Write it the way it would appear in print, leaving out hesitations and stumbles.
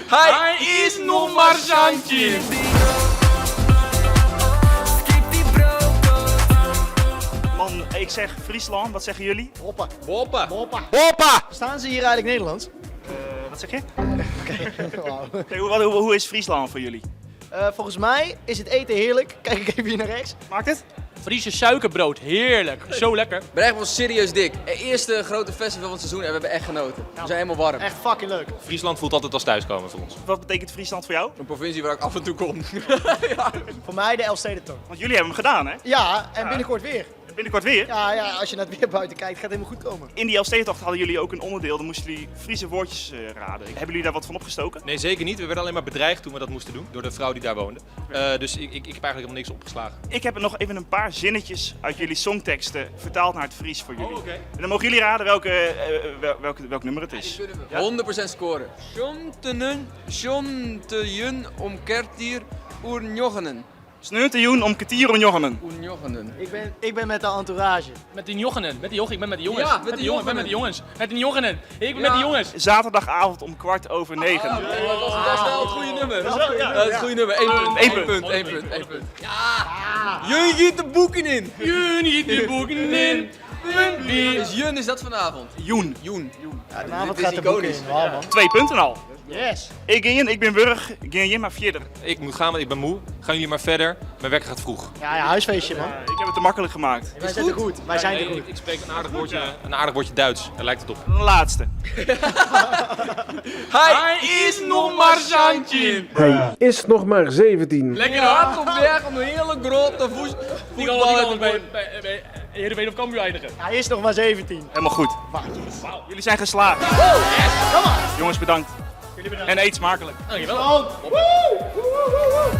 Hij is nog maar Zantje. Man, ik zeg Friesland, wat zeggen jullie? Hoppa. Hoppa. Hoppa. Hoppa. Staan ze hier eigenlijk Nederlands? Wat zeg je? Wauw. Hey, hoe is Friesland voor jullie? Volgens mij is het eten heerlijk. Kijk ik even hier naar rechts. Maakt het? Friese suikerbrood, heerlijk. Zo lekker. Brecht was serieus dik. Eerste grote festival van het seizoen en we hebben echt genoten. We zijn helemaal warm. Echt fucking leuk. Friesland voelt altijd als thuiskomen voor ons. Wat betekent Friesland voor jou? Een provincie waar ik af en toe kom. Voor mij de Elfstedentocht. Want jullie hebben hem gedaan, hè? Ja, en binnenkort weer. Binnenkort weer. Ja, als je naar het weer buiten kijkt, gaat het helemaal goed komen. In die Elfstedentocht hadden jullie ook een onderdeel, dan moesten jullie Friese woordjes raden. Hebben jullie daar wat van opgestoken? Nee, zeker niet. We werden alleen maar bedreigd toen we dat moesten doen door de vrouw die daar woonde. Dus ik heb eigenlijk helemaal niks opgeslagen. Ik heb nog even een paar zinnetjes uit jullie songteksten vertaald naar het Fries voor jullie. Oh, oké. En dan mogen jullie raden welk nummer het is. 100% scoren. Sjontejun om kertier oernjoggenen. Sneutenjoen om kwartier om joggenen. Oernjoggenen. Ik ben met de entourage. Met die joggenen, ik ben met de jongens. Ja, met de jongens. Ik ben met de jongens. Met die joggenen. Ik ben met die jongens. Zaterdagavond om 8:45. Dat is wel het goede nummer. Dat is het goede nummer. 1 punt. 1 punt. Ja! Jun giet de boeken in. Jun giet de boeken in. Is Jun, is dat vanavond? Joen. Joen. Vanavond dit is gaat de boek iconisch. in. Wauw, man. 2 punten al. Yes. Ik ben Wurg, ik maar verder. Ik moet gaan, want ik ben moe. Gaan jullie maar verder. Mijn wekker gaat vroeg. Ja, huisfeestje, man. Ik heb het te makkelijk gemaakt. Wij zijn er goed. Wij zijn er Nee, goed. ik spreek een aardig woordje Duits. Daar lijkt het op. De laatste. Hij is nog maar Zantje. Hij is nog maar 17. Lekker Hard op weg, een hele grote Die kan wel bij Heerenveen of Cambuur eindigen. Hij is nog maar 17. Helemaal goed. Jullie zijn geslaagd. Jongens, bedankt. En eet smakelijk. Dankjewel. Woe!